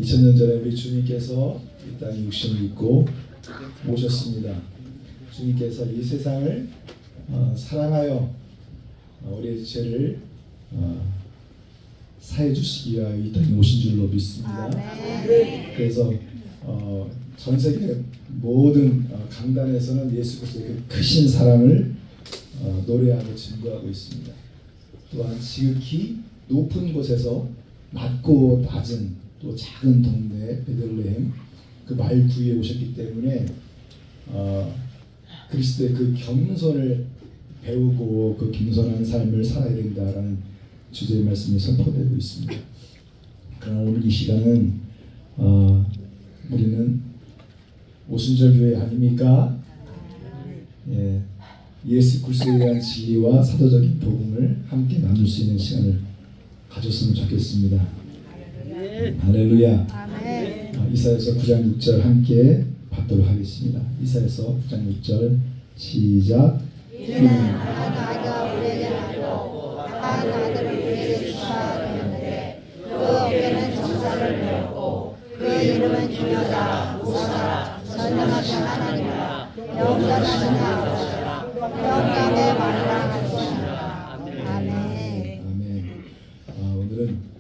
2000년 전에 우리 주님께서 이 땅에 육신을 입고 오셨습니다. 주님께서 이 세상을 사랑하여 우리의 죄를 사해 주시기 위하여 이 땅에 오신 줄로 믿습니다. 그래서 전 세계 모든 강단에서는 예수 그리스도의 그 크신 사랑을 노래하고 증거하고 있습니다. 또한 지극히 높은 곳에서 낮고 낮은 또 작은 동네 베들레헴 그 말구에 오셨기 때문에 그리스도의 그 겸손을 배우고 그 겸손한 삶을 살아야 된다라는 주제의 말씀이 선포되고 있습니다. 그러나 오늘 이 시간은 우리는 오순절 교회 아닙니까? 예, 예수 그리스도에 대한 진리와 사도적인 복음을 함께 나눌 수 있는 시간을 가졌으면 좋겠습니다. 할렐루야. 이사야서 9장 6절 함께 받도록 하겠습니다. 이사야서 9장 6절 시작. 이는 한 아이가 우리에게 나고 한 아들을 우리에게 주셨는데 그 어깨는 정사를 메었고 그 이름은 기묘자 무사라 전능하신 하나님이라 영원하신 아버지라 영광의 말이라 하시니라. 아멘. 오늘은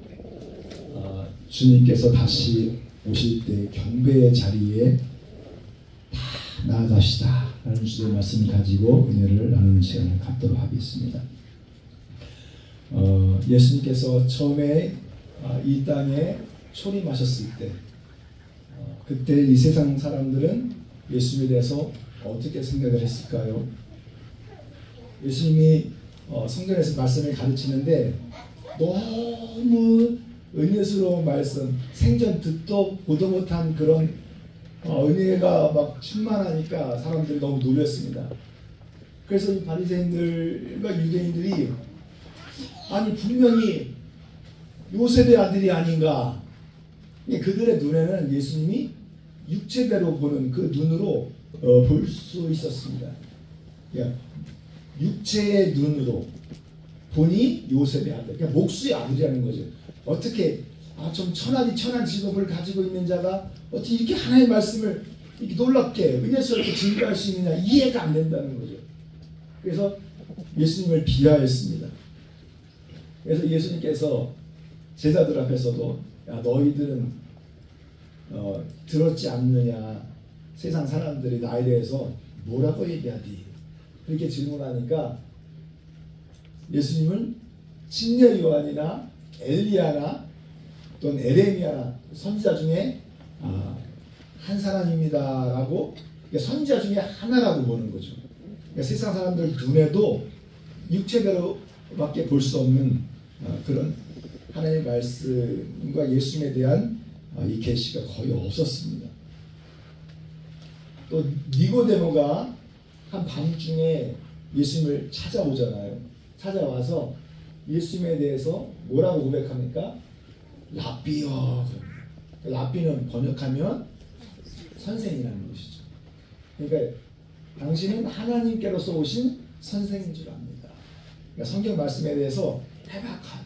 주님께서 다시 오실 때 경배의 자리에 다 나아가시다 라는 주제의 말씀을 가지고 은혜를 나누는 시간을 갖도록 하겠습니다. 예수님께서 처음에 이 땅에 초림하셨을 때 그때 이 세상 사람들은 예수님에 대해서 어떻게 생각을 했을까요? 예수님이 성경에서 말씀을 가르치는데 너무 은혜스러운 말씀, 생전 듣도 보도 못한 그런 은혜가 막 충만하니까 사람들이 너무 놀랐습니다. 그래서 이 바리새인들과 유대인들이 아니 분명히 요셉의 아들이 아닌가. 그들의 눈에는 예수님이 육체대로 보는 그 눈으로 볼 수 있었습니다. 육체의 눈으로 보니 요셉의 아들, 그러니까 목수의 아들이라는 거죠. 어떻게 좀 천한 직업을 가지고 있는 자가 어떻게 이렇게 하나님의 말씀을 이렇게 놀랍게 은혜스럽게 증거할 수 있느냐 이해가 안 된다는 거죠. 그래서 예수님을 비하했습니다. 그래서 예수님께서 제자들 앞에서도 야 너희들은 들었지 않느냐, 세상 사람들이 나에 대해서 뭐라고 얘기하디 그렇게 질문하니까 예수님은 침례 요한이나 엘리야나 또는 에레미야나 선지자 중에 한 사람입니다라고, 그러니까 선지자 중에 하나라고 보는 거죠. 그러니까 세상 사람들 눈에도 육체대로밖에 볼 수 없는 그런 하나님의 말씀과 예수님에 대한 이 계시가 거의 없었습니다. 또 니고데모가 한 밤중에 예수님을 찾아오잖아요. 찾아와서 예수님에 대해서 뭐라고 고백합니까? 라비여. 라비는 번역하면 선생이라는 것이죠. 그러니까 당신은 하나님께로서 오신 선생인 줄 압니다. 그러니까 성경 말씀에 대해서 해박한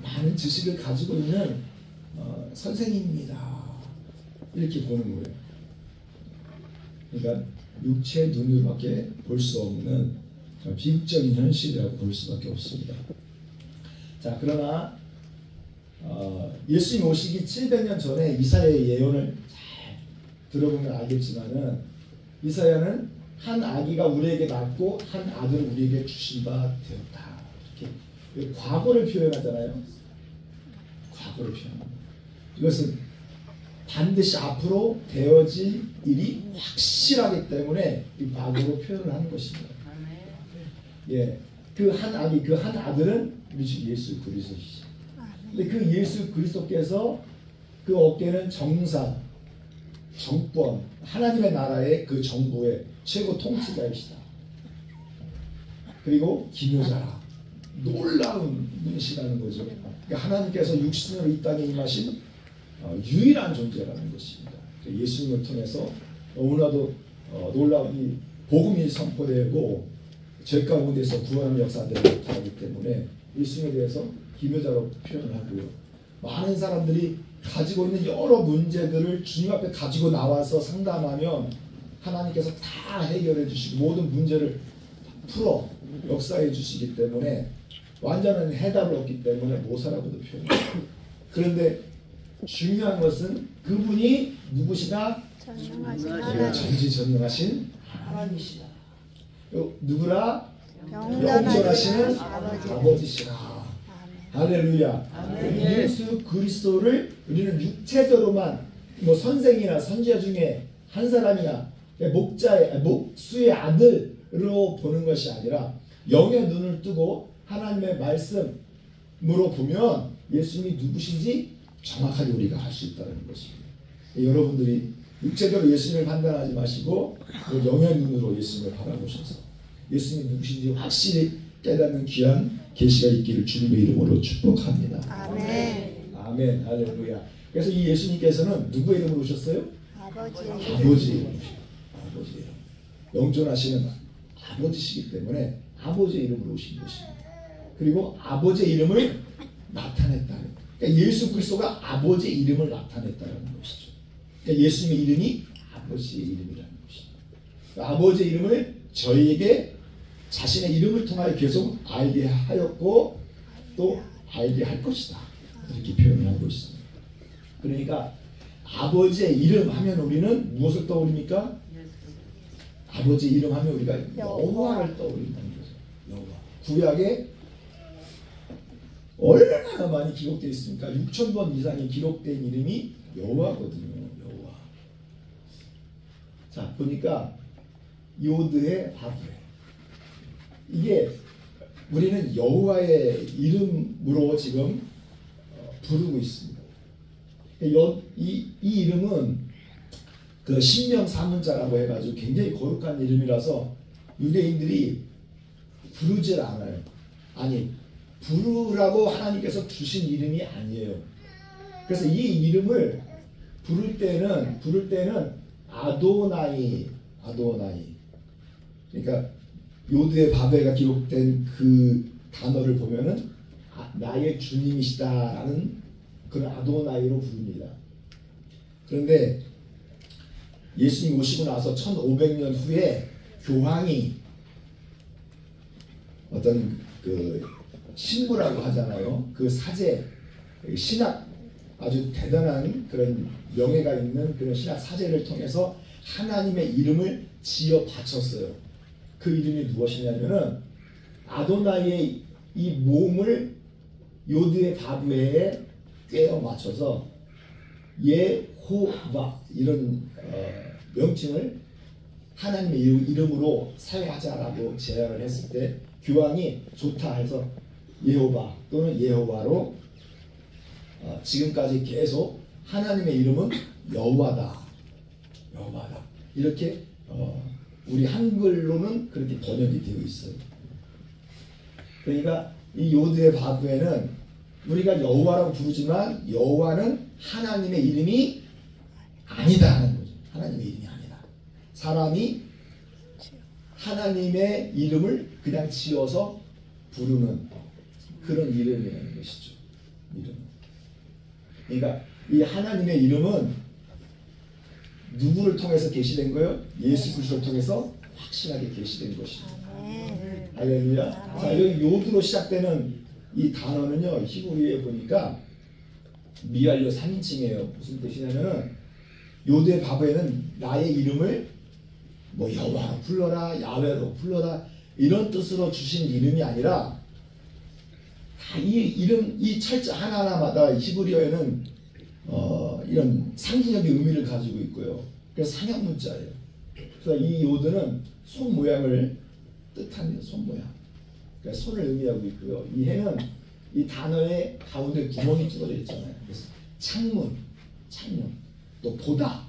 많은 지식을 가지고 있는 선생입니다. 이렇게 보는 거예요. 그러니까 육체의 눈으로밖에 볼 수 없는 비극적인 현실이라고 볼 수밖에 없습니다. 자, 그러나 예수님 오시기 700년 전에 이사야의 예언을 잘 들어보면 알겠지만은 이사야는 한 아기가 우리에게 낳고 한 아들을 우리에게 주신 바 되었다. 이렇게 과거를 표현하잖아요. 과거를 표현합니다. 이것은 반드시 앞으로 되어질 일이 확실하기 때문에 이 과거로 표현을 하는 것입니다. 예, 그 한 아기, 그 한 아들은 우리 주 예수 그리스도시죠. 근데 그 예수 그리스도께서 그 어깨는 정사, 정권, 하나님의 나라의 그 정부의 최고 통치자이시다. 그리고 기묘자라. 놀라운 분이시라는 거죠. 그러니까 하나님께서 육신으로 이 땅에 임하신 유일한 존재라는 것입니다. 예수님을 통해서 너무나도 놀라운 이 복음이 선포되고 죄 가운데서 구원의 역사들을 나타나기 때문에 예수님에 대해서 기묘자로 표현을 하고요. 많은 사람들이 가지고 있는 여러 문제들을 주님 앞에 가지고 나와서 상담하면 하나님께서 다 해결해 주시고 모든 문제를 풀어 역사해 주시기 때문에 완전한 해답을 얻기 때문에 모사라고도 표현해요. 그런데 중요한 것은 그분이 누구시나? 전지전능하신 하나님이시다. 누구라? 영존하시는 아버지시라. 할렐루야. 예수 그리스도를 우리는 육체적으로만 뭐 선생이나 선지자 중에 한 사람이나 목수의 아들로 보는 것이 아니라 영의 눈을 뜨고 하나님의 말씀으로 보면 예수님이 누구신지 정확하게 우리가 알 수 있다는 것입니다. 여러분들이 육체적으로 예수님을 판단하지 마시고 영의 눈으로 예수님을 바라보셔서 예수님이 누구신지 확실히 깨닫는 귀한 계시가 있기를 주님의 이름으로 축복합니다. 아멘. 아멘. 할렐루야. 그래서 이 예수님께서는 누구의 이름으로 오셨어요? 아버지의 이름으로 오셨어요. 아버지의 이름. 영존하시는 아버지시기 때문에 아버지의 이름으로 오신 것입니다. 그리고 아버지의 이름을 나타냈다는, 그러니까 예수 그리스도가 아버지의 이름을 나타냈다는 것이죠. 그러니까 예수님의 이름이 아버지의 이름이라는 것입니다. 그러니까 아버지의 이름을 저희에게 자신의 이름을 통하여 계속 알게 하였고 또 알게 할 것이다, 이렇게 표현을 하고 있습니다. 그러니까 아버지의 이름 하면 우리는 무엇을 떠올립니까? 아버지의 이름 하면 우리가 여호와를 떠올린다는 거죠. 여호와. 구약에 얼마나 많이 기록되어 있습니까? 6,000번 이상이 기록된 이름이 여호와거든요. 여호와. 자, 보니까 요드의 바브레. 이게 우리는 여호와의 이름으로 지금 부르고 있습니다. 이 이름은 그 신명 사문자라고 해가지고 굉장히 거룩한 이름이라서 유대인들이 부르질 않아요. 아니, 부르라고 하나님께서 주신 이름이 아니에요. 그래서 이 이름을 부를 때는 아도나이. 그러니까 요드의 바벨가 기록된 그 단어를 보면은 나의 주님이시다라는 그런 아도나이로 부릅니다. 그런데 예수님 오시고 나서 1500년 후에 교황이 어떤 그 신부라고 하잖아요. 그 사제, 신학, 아주 대단한 그런 명예가 있는 그런 신학 사제를 통해서 하나님의 이름을 지어 바쳤어요. 그 이름이 무엇이냐면은 아도나이의 이 몸을 요드의 바브에 꿰어 맞춰서 예호바 이런 명칭을 하나님의 이름으로 사용하자라고 제안을 했을 때 교황이 좋다 해서 예호바 또는 예호와로 지금까지 계속 하나님의 이름은 여호와다, 여호와다 이렇게 우리 한글로는 그렇게 번역이 되어 있어요. 그러니까 이 요드의 바브에는 우리가 여호와라고 부르지만 여호와는 하나님의 이름이 아니다 하는 거죠. 하나님의 이름이 아니다. 사람이 하나님의 이름을 그냥 지어서 부르는 그런 이름이라는 것이죠. 이름. 그러니까 이 하나님의 이름은 누구를 통해서 계시된 거예요? 예수 그리스도를 통해서 확실하게 계시된 것입니다. 할렐루야. 자, 여기 요드로 시작되는 이 단어는요, 히브리어에 보니까 미알료 3인칭이에요. 무슨 뜻이냐면은 요드의 바브에는 나의 이름을 뭐 여호와로 불러라, 야훼로 불러라 이런 뜻으로 주신 이름이 아니라 이 이름, 이 철자 하나하나마다 히브리어에는 이런 상징적인 의미를 가지고 있고요. 그래서 상형 문자예요. 그래서 이 요드는 손 모양을 뜻합니다. 손 모양. 그러니까 손을 의미하고 있고요. 이 해는 이 단어의 가운데 구멍이 뚫어져 있잖아요. 그래서 창문, 또 보다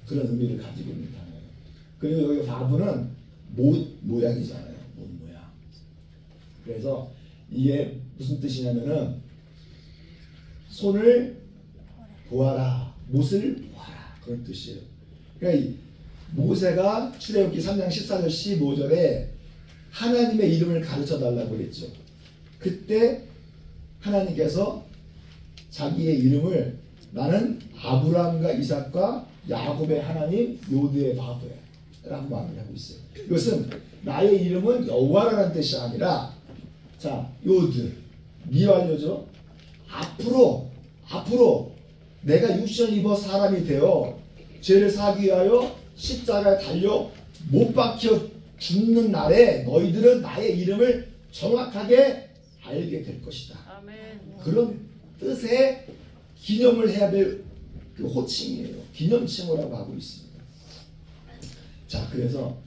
그런 의미를 가지고 있는 단어예요. 그리고 여기 바브는 못 모양이잖아요. 못 모양. 그래서 이게 무슨 뜻이냐면은 손을 보아라, 못을 보아라 그런 뜻이에요. 그러니까 모세가 출애굽기 3장 14절 15절에 하나님의 이름을 가르쳐 달라고 했죠. 그때 하나님께서 자기의 이름을 나는 아브라함과 이삭과 야곱의 하나님 요드의 바브라고 말을 하고 있어요. 이것은 나의 이름은 여호와라는 뜻이 아니라 자 요드 미완료죠. 앞으로 내가 육신을 입어 사람이 되어 죄를 사기 위하여 십자가에 달려 못 박혀 죽는 날에 너희들은 나의 이름을 정확하게 알게 될 것이다. 아멘. 그런 뜻의 기념을 해야 될 그 호칭이에요. 기념칭이라고 하고 있습니다. 자, 그래서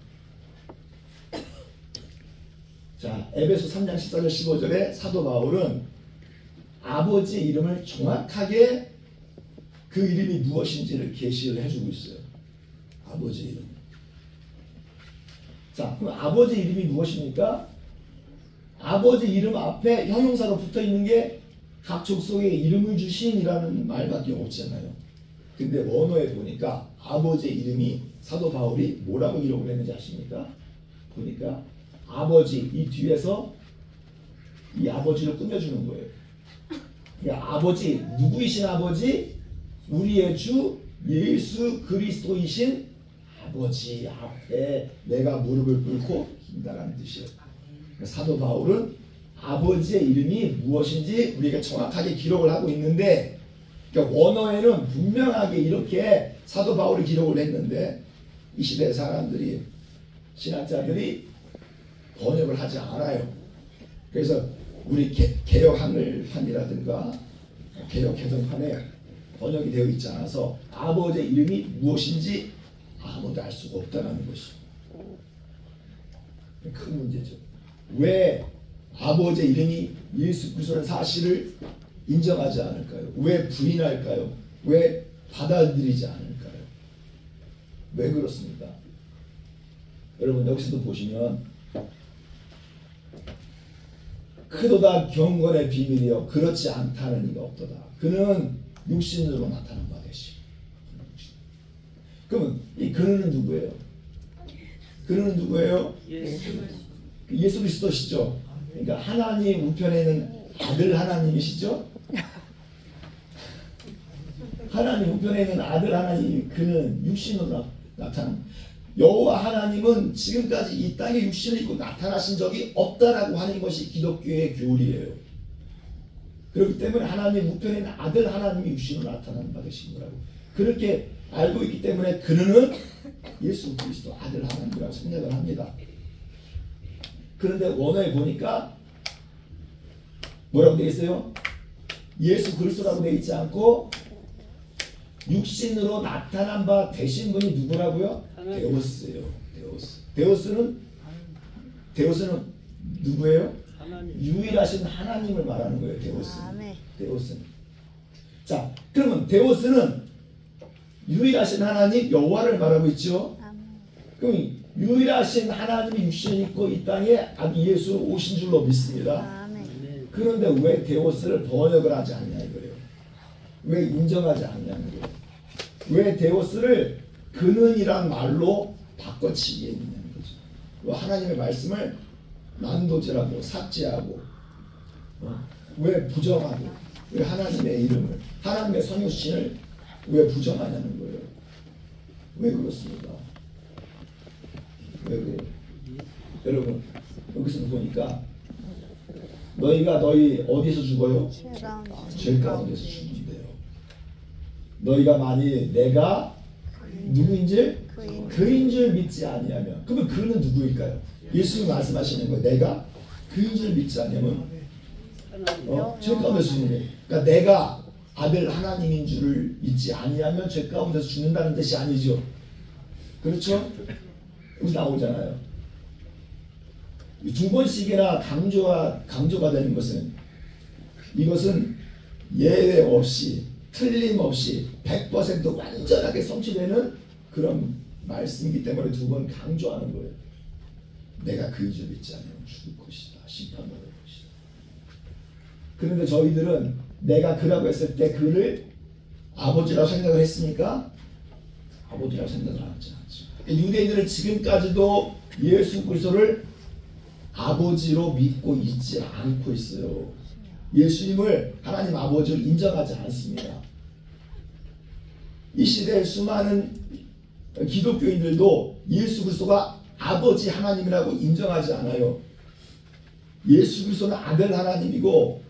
자 에베소 3장 14절 15절에 사도 바울은 아버지의 이름을 정확하게 그 이름이 무엇인지를 계시를 해주고 있어요. 아버지의 이름. 자, 그럼 아버지 이름이 무엇입니까? 아버지 이름 앞에 형용사로 붙어 있는 게 각 족속에 이름을 주신이라는 말밖에 없잖아요. 근데 원어에 보니까 아버지의 이름이 사도 바울이 뭐라고 기록을 했는지 아십니까? 보니까 아버지 이 뒤에서 이 아버지를 꾸며주는 거예요. 그러니까 아버지 누구이신 아버지? 우리의 주 예수 그리스도이신 아버지 앞에 내가 무릎을 꿇고 긴다라는 뜻이에요. 사도 바울은 아버지의 이름이 무엇인지 우리가 정확하게 기록을 하고 있는데 그러니까 원어에는 분명하게 이렇게 사도 바울이 기록을 했는데 이 시대 사람들이 신학자들이 번역을 하지 않아요. 그래서 우리 개역 한글판이라든가 개역 개정판에 번역이 되어 있지 않아서 아버지의 이름이 무엇인지 아무도 알 수가 없다는 것이 큰 문제죠. 왜 아버지의 이름이 예수 그리스도라는 사실을 인정하지 않을까요? 왜 부인할까요? 왜 받아들이지 않을까요? 왜 그렇습니까? 여러분 여기서도 보시면 크도다 경건의 비밀이여 그렇지 않다는 이가 없도다. 그는 육신으로 나타난 바 되시. 그러면 이 그는 누구예요? 그는 누구예요? 예수 그리스도시죠. 그러니까 하나님 우편에 있는 아들 하나님이시죠. 하나님 우편에 있는 아들 하나님 그는 육신으로 나타난 여호와 하나님은 지금까지 이 땅에 육신을 입고 나타나신 적이 없다라고 하는 것이 기독교의 교리예요. 그렇기 때문에 하나님 우편에 있는 아들 하나님이 육신으로 나타나는 바 되신 거라고 그렇게 알고 있기 때문에 그는 예수 그리스도 아들 하나님이라고 생각을 합니다. 그런데 원어에 보니까 뭐라고 되어 있어요? 예수 그리스도라고 되어 있지 않고 육신으로 나타난 바 되신 분이 누구라고요? 데오스예요. 데오스는 누구예요? 하나님. 유일하신 하나님을 말하는 거예요. 데오스는. 자, 그러면 데오스는 유일하신 하나님 여호와를 말하고 있죠. 그럼 유일하신 하나님이 육신을 입고 이 땅에 아기 예수 오신 줄로 믿습니다. 그런데 왜 데오스를 번역을 하지 않냐 이거예요. 왜 인정하지 않냐는 거예요. 왜 데오스를 그는이란 말로 바꿔치기 했느냐는 거죠. 하나님의 말씀을 난도질하고 삭제하고 왜 부정하고 왜 하나님의 이름을 하나님의 성육신을 왜 부정하냐는 거예요. 왜 그렇습니까? 왜 그래요? 여러분 여기서 보니까 너희 어디서 죽어요? 죄 가운데서 죽는데요. 너희가 만일 내가 누구인지 그인 줄 믿지 아니하면 그러면 그는 누구일까요? 예수님이 말씀하시는 거예요. 내가 그인 줄 믿지 아니하면 죄 가운데서 죽는 거예요. 그러니까 내가 아들 하나님인 줄을 믿지 아니하면 죄 가운데서 죽는다는 뜻이 아니죠. 그렇죠? 여기 나오잖아요. 두 번씩이나 강조가 되는 것은 이것은 예외 없이 틀림없이 100% 완전하게 성취되는 그런 말씀이기 때문에 두 번 강조하는 거예요. 내가 그인 줄 믿지 않으면 죽을 것이다. 심판받을 것이다. 그런데 저희들은 내가 그라고 했을 때 그를 아버지라고 생각을 했으니까 아버지라고 생각을 하지 않죠. 유대인들은 지금까지도 예수 그리스도를 아버지로 믿고 있지 않고 있어요. 예수님을 하나님 아버지로 인정하지 않습니다. 이 시대의 수많은 기독교인들도 예수 그리스도가 아버지 하나님이라고 인정하지 않아요. 예수 그리스도는 아들 하나님이고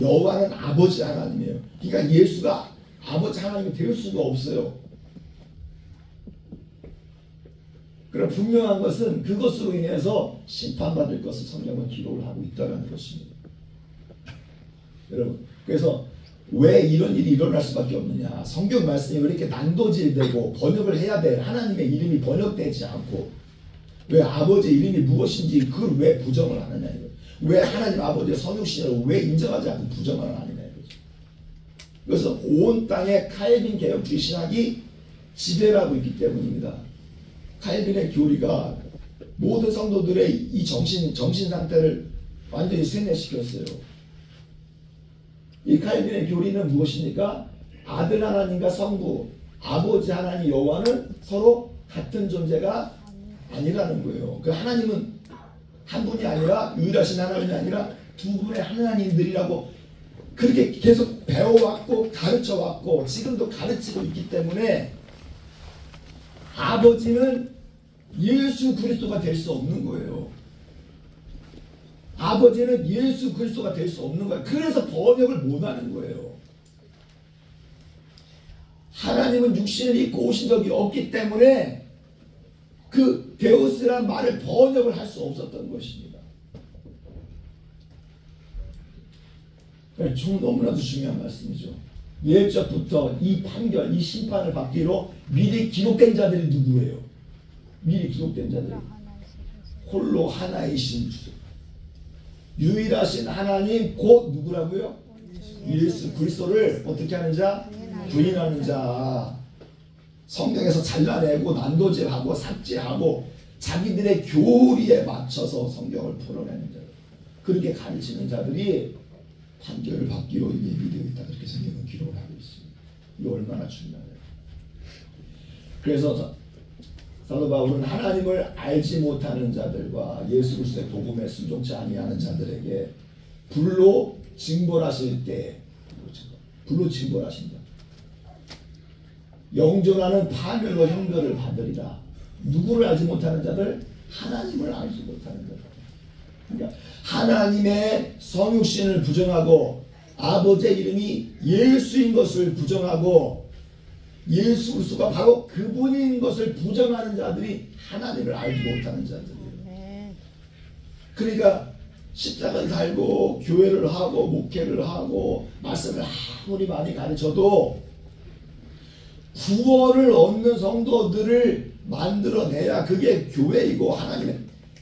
여호와는 아버지 하나님이에요. 그러니까 예수가 아버지 하나님이 될 수가 없어요. 그럼 분명한 것은 그것으로 인해서 심판받을 것을 성경은 기록을 하고 있다는 것입니다. 여러분, 그래서 왜 이런 일이 일어날 수밖에 없느냐. 성경 말씀이 왜 이렇게 난도질되고 번역을 해야 돼. 하나님의 이름이 번역되지 않고 왜 아버지의 이름이 무엇인지 그걸 왜 부정을 하느냐. 왜 하나님 아버지의 성육신을 왜 인정하지 않고 부정을 하느냐. 그래서 온 땅에 칼빈 개혁주의 신학이 지배를 하고 있기 때문입니다. 칼빈의 교리가 모든 성도들의 이 정신 상태를 완전히 세뇌시켰어요. 이 칼빈의 교리는 무엇입니까? 아들 하나님과 성부, 아버지 하나님 여호와는 서로 같은 존재가 아니라는 거예요. 그 하나님은 한 분이 아니라 유일하신 하나님이 아니라 두 분의 하나님들이라고 그렇게 계속 배워왔고 가르쳐왔고 지금도 가르치고 있기 때문에 아버지는 예수 그리스도가 될 수 없는 거예요. 아버지는 예수 그리스도가 될 수 없는 거예요. 그래서 번역을 못하는 거예요. 하나님은 육신을 입고 오신 적이 없기 때문에 그 데우스란 말을 번역을 할 수 없었던 것입니다. 너무나도 중요한 말씀이죠. 예적부터 이 판결, 이 심판을 받기로 미리 기록된 자들이 누구예요? 미리 기록된 자들이 홀로 하나이신 주, 유일하신 하나님 곧 누구라고요? 예수 그리스도를 어떻게 하는 자? 부인하는 자. 성경에서 잘라내고 난도질하고 삭제하고 자기들의 교리에 맞춰서 성경을 풀어내는 자, 그렇게 가르치는 자들이 판결을 받기로 예비되어 있다. 그렇게 성경은 기록을 하고 있습니다. 이거 얼마나 중요해요. 그래서 사도 바울은 하나님을 알지 못하는 자들과 예수 그리스도의 복음에 순종치 아니하는 자들에게 불로 징벌하실 때, 불로 징벌하신다. 영존하는 파멸로 형벌을 받으리라. 누구를 알지 못하는 자들? 하나님을 알지 못하는 자들. 그러니까 하나님의 성육신을 부정하고 아버지의 이름이 예수인 것을 부정하고 예수 그리스도가 바로 그분인 것을 부정하는 자들이 하나님을 알지 못하는 자들이에요. 그러니까 십자가를 달고 교회를 하고 목회를 하고 말씀을 아무리 많이 가르쳐도 구원을 얻는 성도들을 만들어내야 그게 교회이고 하나님의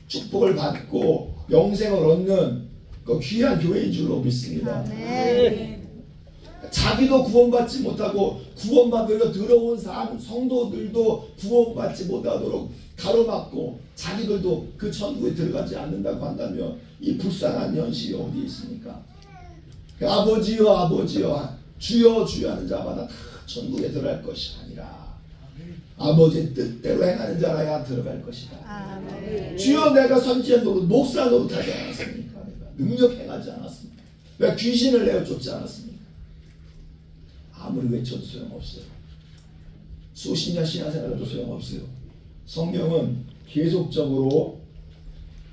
축복을 받고 영생을 얻는 그 귀한 교회인 줄로 믿습니다. 자기도 구원받지 못하고 구원받으려 들어온 성도들도 구원받지 못하도록 가로막고 자기들도 그 천국에 들어가지 않는다고 한다면 이 불쌍한 현실이 어디 있습니까? 아버지여 아버지여 주여 주여 하는 자마다 다 천국에 들어갈 것이 아니라 아버지의 뜻대로 행하는 자라야 들어갈 것이다. 아멘. 주여 내가 선지자 노릇 목사 노릇하지 않았습니까? 내가 능력 행하지 않았습니까? 왜 귀신을 내어 쫓지 않았습니까? 아무리 외쳐도 소용없어요. 수십 년 신앙생활도 소용없어요. 성경은 계속적으로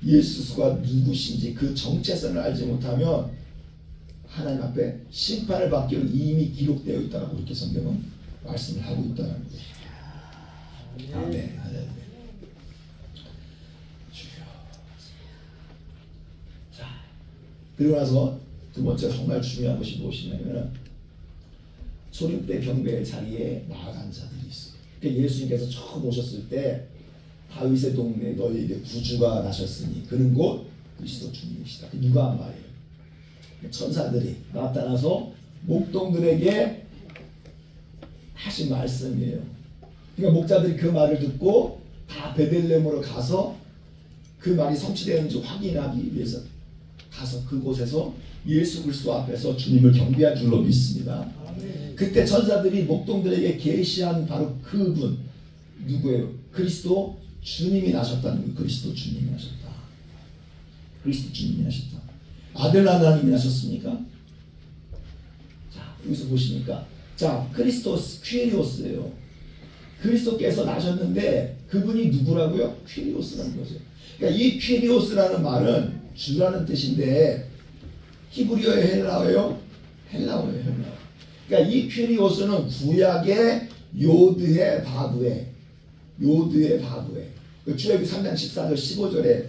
예수가 누구신지 그 정체성을 알지 못하면 하나님 앞에 심판을 받기로 이미 기록되어 있다고 그렇게 성경은 말씀을 하고 있다는 거예요. 아멘. 자, 그리고 나서 두 번째 정말 중요한 것이 무엇이냐면 소림대 경배의 자리에 나아간 자들이 있어요. 그러니까 예수님께서 처음 오셨을 때 다윗의 동네 너희에게 구주가 나셨으니 그는 곧 그리스도 주님이시다. 누가 한 말이에요? 천사들이 나타나서 목동들에게 하신 말씀이에요. 그러니까 목자들이 그 말을 듣고 다 베들레헴으로 가서 그 말이 성취되는지 확인하기 위해서 가서 그곳에서 예수 그리스도 앞에서 주님을 경배한 줄로 믿습니다. 그때 천사들이 목동들에게 계시한 바로 그분 누구예요? 그리스도 주님이 나셨다는 거예요. 그리스도 주님이 나셨다. 그리스도 주님이 나셨다. 아들 하나님이 나셨습니까? 자, 여기서 보시니까 자, 크리스토스 퀴리오스예요. 그리스도께서 나셨는데 그분이 누구라고요? 퀴리오스라는 거죠. 그러니까 이 퀴리오스라는 말은 주라는 뜻인데 히브리어예요, 헬라어예요? 헬라어예요, 헬라어. 그러니까 이 퀴리오스는 구약의 요드의 바브에, 요드의 바브에, 출애굽기 3장 14절 15절에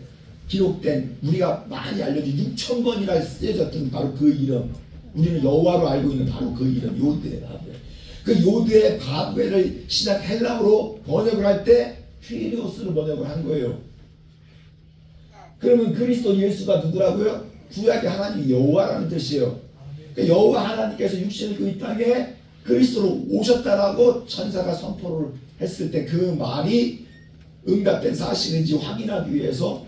기록된 우리가 많이 알려진 6,000번이나 쓰여졌던 바로 그 이름, 우리는 여호와로 알고 있는 바로 그 이름, 요드의 바브에. 그 요드의 바브에를 신약 헬라어로 번역을 할 때 퀴리오스로 번역을 한 거예요. 그러면 그리스도 예수가 누구라고요? 구약의 하나님 여호와라는 뜻이에요. 그러니까 여호와 하나님께서 육신을 입고 이 땅에 그리스도로 오셨다라고 천사가 선포를 했을 때 그 말이 응답된 사실인지 확인하기 위해서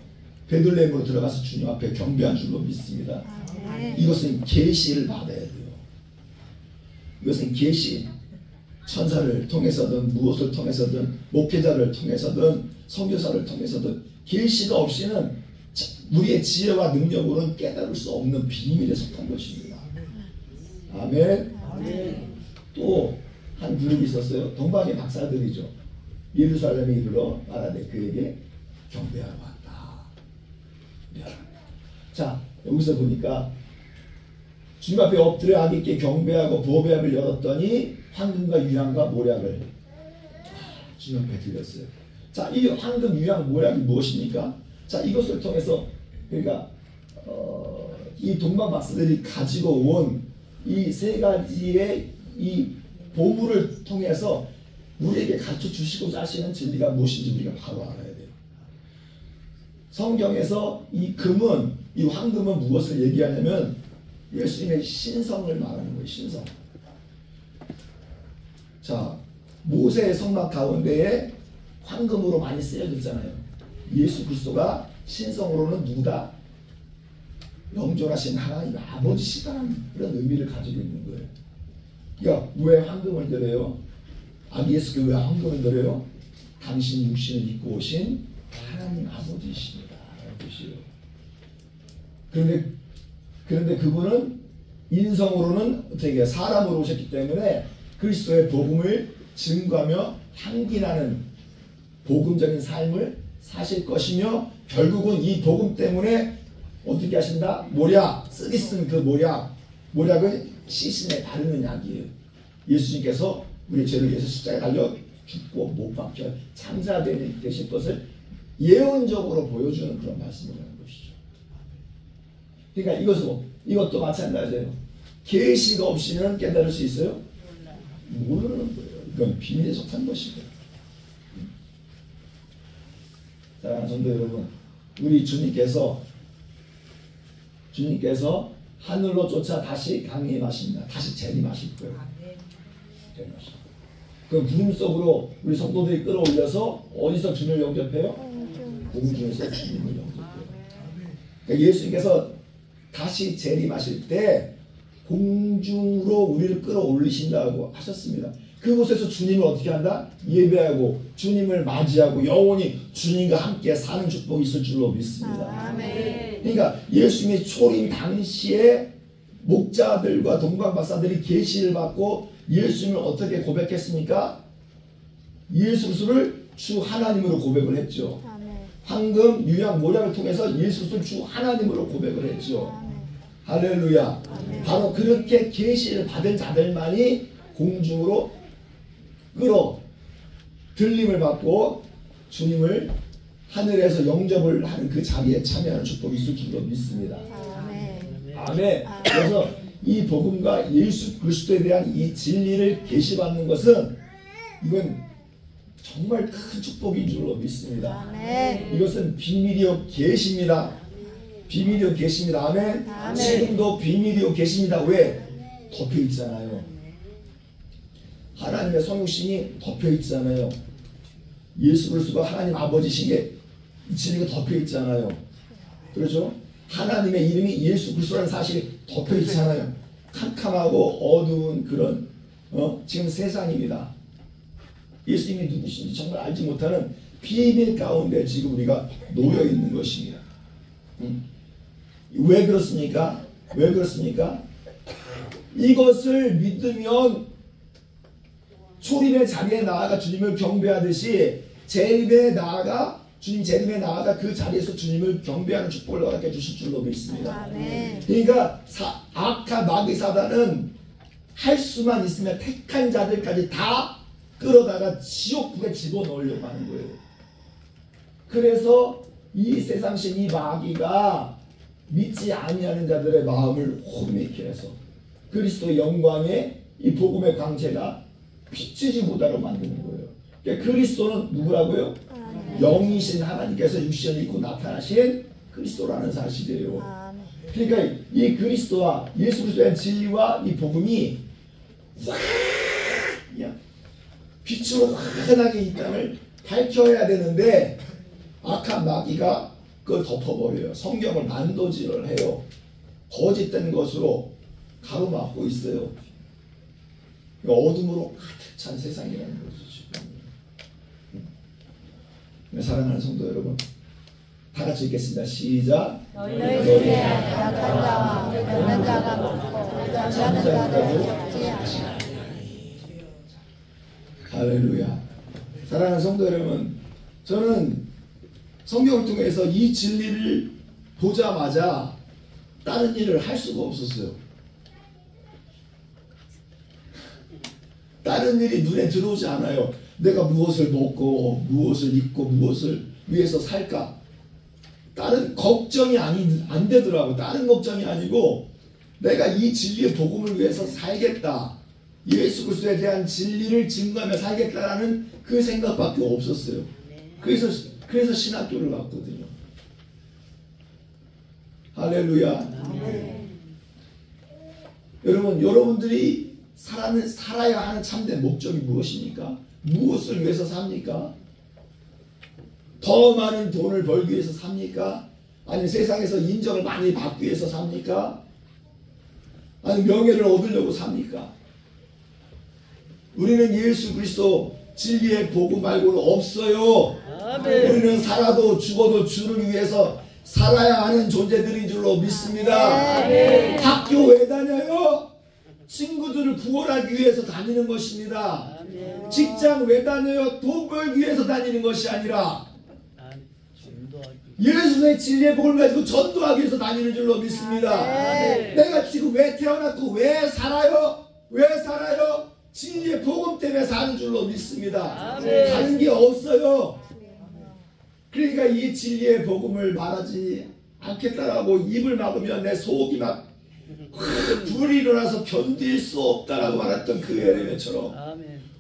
베들레헴으로 들어가서 주님 앞에 경배한 줄로 믿습니다. 이것은 계시를 받아야 돼요. 이것은 계시. 천사를 통해서든 무엇을 통해서든 목회자를 통해서든 선교사를 통해서든 계시가 없이는 우리의 지혜와 능력으로는 깨달을 수 없는 비밀에 속한 것입니다. 아멘. 또 한 그룹이 있었어요. 동방의 박사들이죠. 예루살렘에 이르러 말하되 그에게 경배하러 왔다. 자, 여기서 보니까 주님 앞에 엎드려 아기께 경배하고 보배압을 열었더니 황금과 유향과 모략을 주님 앞에 드렸어요. 자, 이 황금, 유향, 모략이 무엇입니까? 자, 이것을 통해서 그러니까 이 동방 박사들이 가지고 온 이 세 가지의 이 보물을 통해서 우리에게 가르쳐 주시고자 하시는 진리가 무엇인지 우리가 바로 알아야 돼요. 성경에서 이 금은, 이 황금은 무엇을 얘기하냐면 예수님의 신성을 말하는 거예요. 신성. 자, 모세의 성막 가운데에 황금으로 많이 쓰여졌잖아요. 예수 그리스도가 신성으로는 누구다? 영존하신 하나님 아버지시다는 그런 의미를 가지고 있는 거예요. 그러니까 왜 황금을 드려요? 아기 예수께 왜 황금을 드려요? 당신 육신을 입고 오신 하나님 아버지이십니다. 그런데 그분은 인성으로는 어떻게 사람으로 오셨기 때문에 그리스도의 복음을 증거하며 향기나는 복음적인 삶을 사실 것이며 결국은 이 복음 때문에 어떻게 하신다? 모략, 쓰기 쓴 그 모략은 시신에 바르는 약이에요. 예수님께서 우리 죄를 위해서 십자가에 달려 죽고 못 박혀 참사되실 것을 예언적으로 보여주는 그런 말씀을 하는 것이죠. 그러니까 이것도 마찬가지예요. 계시가 없이는 깨달을 수 있어요? 모르는 거예요. 이건 비밀에 속한 것이고요. 사랑하는 성도 여러분, 우리 주님께서 하늘로 쫓아 다시 강림하십니다. 다시 재림하실 거예요. 그 구름 속으로 우리 성도들이 끌어올려서 어디서 주님을 영접해요? 공중에서 주님을 영접해요. 그러니까 예수님께서 다시 재림하실 때 공중으로 우리를 끌어올리신다고 하셨습니다. 그곳에서 주님을 어떻게 한다? 예배하고 주님을 맞이하고 영원히 주님과 함께 사는 축복이 있을 줄로 믿습니다. 아멘. 그러니까 예수님의 초림 당시에 목자들과 동방 박사들이 계시를 받고 예수님을 어떻게 고백했습니까? 예수 그리스도를 주 하나님으로 고백을 했죠. 아멘. 황금, 유향, 모략을 통해서 예수 그리스도를 주 하나님으로 고백을 했죠. 아멘. 할렐루야. 아멘. 바로 그렇게 계시를 받은 자들만이 공중으로 들림을 받고 주님을 하늘에서 영접을 하는 그 자리에 참여하는 축복이 있을 줄로 믿습니다. 아멘. 아멘. 그래서 이 복음과 예수 그리스도에 대한 이 진리를 계시받는 것은 이건 정말 큰 축복인 줄로 믿습니다. 아멘. 이것은 비밀이요 계시입니다. 비밀이요 계시입니다. 아멘. 아멘. 지금도 비밀이요 계시입니다. 왜? 덮여 있잖아요. 하나님의 성육신이 덮여 있잖아요. 예수 그리스도가 하나님 아버지신 게 진리가 덮여 있잖아요. 그렇죠? 하나님의 이름이 예수 그리스도라는 사실이 덮여 있잖아요. 캄캄하고 어두운 그런 지금 세상입니다. 예수님이 누구신지 정말 알지 못하는 비밀 가운데 지금 우리가 놓여 있는 것입니다. 왜 그렇습니까? 왜 그렇습니까? 이것을 믿으면 초림의 자리에 나아가 주님을 경배하듯이 재림에 나아가 주님 재림에 나아가 그 자리에서 주님을 경배하는 축복을 허락해 주실 줄로 믿습니다. 아멘. 그러니까 악한 마귀 사단은 할 수만 있으면 택한 자들까지 다 끌어다가 지옥불에 집어넣으려고 하는 거예요. 그래서 이 세상 신이 마귀가 믿지 아니하는 자들의 마음을 호미케 해서 그리스도의 영광에 이 복음의 광채가 비추지 못하도록 만드는 거예요. 그러니까 그리스도는 누구라고요? 영이신 하나님께서 육신을 입고 나타나신 그리스도라는 사실이에요. 아멘. 그러니까 이 그리스도와 예수 그리스도에 대한 진리와 이 복음이 그냥 빛으로 환하게 이 땅을 밝혀야 되는데 악한 마귀가 그걸 덮어버려요. 성경을 난도질을 해요. 거짓된 것으로 가로막고 있어요. 어둠으로 가득 찬 세상이라는 거죠. 사랑하는 성도 여러분, 다 같이 읽겠습니다. 시작. 너희 중에 약한 자와 병든 자가 많고 잠자는 자들은 적지 않으라. 할렐루야. 사랑하는 성도 여러분, 저는 성경을 통해서 이 진리를 보자마자 다른 일을 할 수가 없었어요. 다른 일이 눈에 들어오지 않아요. 내가 무엇을 먹고 무엇을 입고 무엇을 위해서 살까? 다른 걱정이 안 되더라고. 다른 걱정이 아니고 내가 이 진리의 복음을 위해서 살겠다. 예수 그리스도에 대한 진리를 증거하며 살겠다라는 그 생각밖에 없었어요. 그래서 신학교를 갔거든요. 할렐루야. 여러분들이 살아야 하는 참된 목적이 무엇입니까? 무엇을 위해서 삽니까? 더 많은 돈을 벌기 위해서 삽니까? 아니면 세상에서 인정을 많이 받기 위해서 삽니까? 아니면 명예를 얻으려고 삽니까? 우리는 예수 그리스도 진리의 복음 말고는 없어요. 아멘. 우리는 살아도 죽어도 주를 위해서 살아야 하는 존재들인 줄로 믿습니다. 아멘. 학교 왜 다녀요? 친구들을 구원하기 위해서 다니는 것입니다. 아멘. 직장 왜 다녀요? 돈 벌기 위해서 다니는 것이 아니라 예수의 진리의 복을 가지고 전도하기 위해서 다니는 줄로 믿습니다. 아멘. 내가 지금 왜 태어났고 왜 살아요? 왜 살아요? 진리의 복음 때문에 사는 줄로 믿습니다. 아멘. 다른 게 없어요. 그러니까 이 진리의 복음을 말하지 않겠다라고 입을 막으면 내 속이 막 불이 일어나서 견딜 수 없다라고 말했던 그 에레미야처럼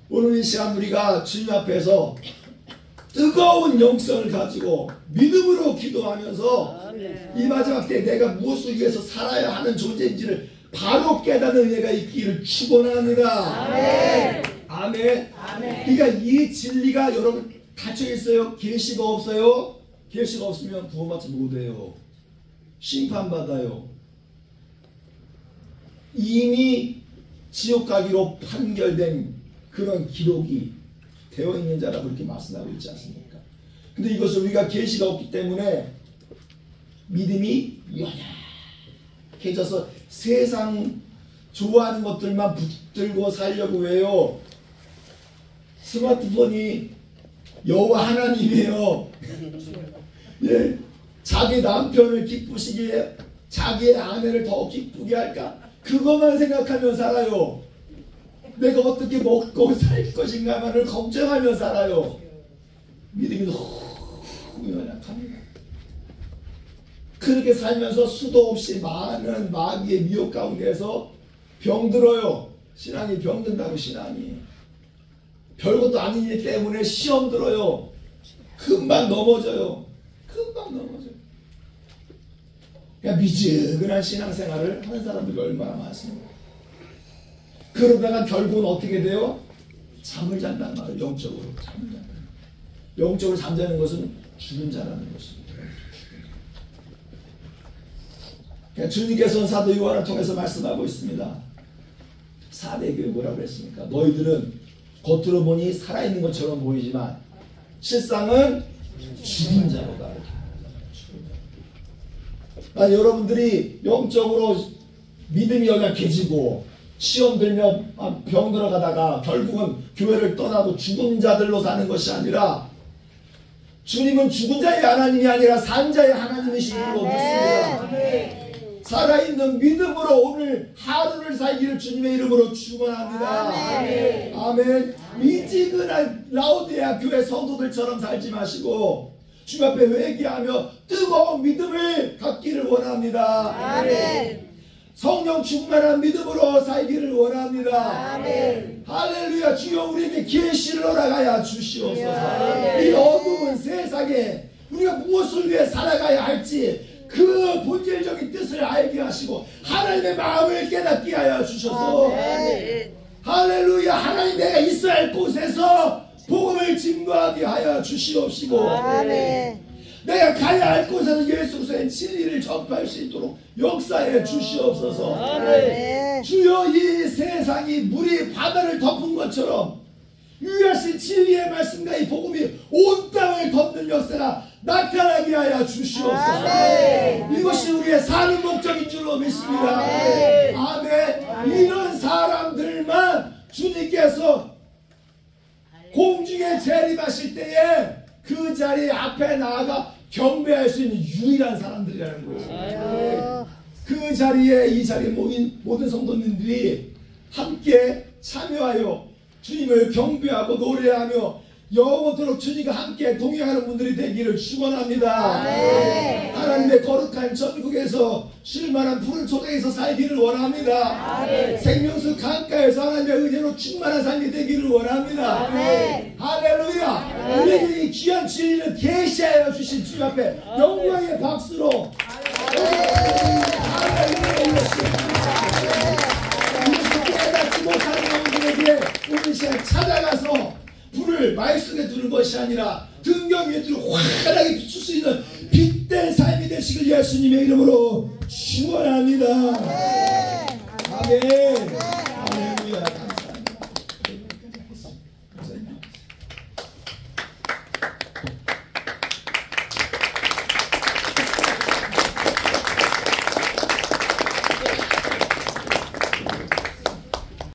오늘 이 시간 우리가 주님 앞에서 뜨거운 영성을 가지고 믿음으로 기도하면서 이 마지막 때 내가 무엇을 위해서 살아야 하는 존재인지를 바로 깨닫는 은혜가 있기를 축원합니다. 아멘. 아멘. 아멘. 그러니까 이 진리가 여러분 닫혀 있어요. 계시가 없어요. 계시가 없으면 구원받지 못해요. 심판받아요. 이미 지옥 가기로 판결된 그런 기록이 되어 있는 자라고 이렇게 말씀하고 있지 않습니까? 근데 이것을 우리가 계시가 없기 때문에 믿음이 연약해져서 세상 좋아하는 것들만 붙들고 살려고 해요. 스마트폰이 여호와 하나님이에요. 예, 자기 남편을 기쁘시기에 자기의 아내를 더 기쁘게 할까? 그것만 생각하며 살아요. 내가 어떻게 먹고 살 것인가만을 걱정하며 살아요. 믿음이 너무 연약합니다. 그렇게 살면서 수도 없이 많은 마귀의 미혹 가운데서 병들어요. 신앙이 병든다고 신앙이. 별것도 아닌 일 때문에 시험 들어요. 금방 넘어져요. 금방 넘어져요. 그러니까 미지근한 신앙생활을 하는 사람들이 얼마나 많습니까? 그러다가 결국은 어떻게 돼요? 잠을 잔단 말이에요. 영적으로 잠을 잔다. 영적으로 잠자는 것은 죽은 자라는 것입니다. 그러니까 주님께서는 사도 요한을 통해서 말씀하고 있습니다. 사대 교회 뭐라고 했습니까? 너희들은 겉으로 보니 살아있는 것처럼 보이지만 실상은 죽은 자로다. 여러분들이 영적으로 믿음이 연약해지고 시험 들면 막 병 들어가다가 결국은 교회를 떠나고 죽은 자들로 사는 것이 아니라 주님은 죽은 자의 하나님이 아니라 산 자의 하나님이신 줄로 믿습니다. 살아있는 믿음으로 오늘 하루를 살기를 주님의 이름으로 축원합니다. 아멘. 미지근한 라오디게아 교회 성도들처럼 살지 마시고 주 앞에 회개하며 뜨거운 믿음을 갖기를 원합니다. 아멘. 성령 충만한 믿음으로 살기를 원합니다. 아멘. 할렐루야. 주여 우리에게 계시를 허락하여 주시옵소서. 아멘. 이 어두운 세상에 우리가 무엇을 위해 살아가야 할지 그 본질적인 뜻을 알게 하시고 하나님의 마음을 깨닫게 하여 주셔서 아멘. 할렐루야. 하나님 내가 있어야 할 곳에서 복음을 증거하게 하여 주시옵시고 아멘. 내가 가야 할 곳에서 예수 그리스도의 진리를 전파할 수 있도록 역사해 주시옵소서. 아멘. 주여 이 세상이 물이 바다를 덮은 것처럼 유일하신 진리의 말씀과 이 복음이 온 땅을 덮는 역사가 나타나게 하여 주시옵소서. 아멘. 이것이 우리의 사는 목적인 줄로 믿습니다. 아멘. 아멘. 이런 사람들만 주님께서 공중에 재림하실 때에 그 자리 앞에 나아가 경배할 수 있는 유일한 사람들이라는 거예요. 그 자리에 이 자리에 모인 모든 성도님들이 함께 참여하여 주님을 경배하고 노래하며 영원토록 주님과 함께 동행하는 분들이 되기를 축원합니다. 아멘. 하나님의 거룩한 전국에서 쉴만한 푸른 초대에서 살기를 원합니다. 아멘. 생명수 강가에서 하나님의 은혜로 충만한 삶이 되기를 원합니다. 아멘. 할렐루야. 우리에게 이 귀한 진리를 계시하여 주신 주님 앞에 영광의 박수로 할렐루야. 이것을 깨닫지 못하는 영혼들에게 오늘 시간 찾아가서 불을 말 속에 두는 것이 아니라 등경 위에 두는 환하게 비출 수 있는 빛된 삶이 되시길 예수님의 이름으로 축원합니다. 아멘.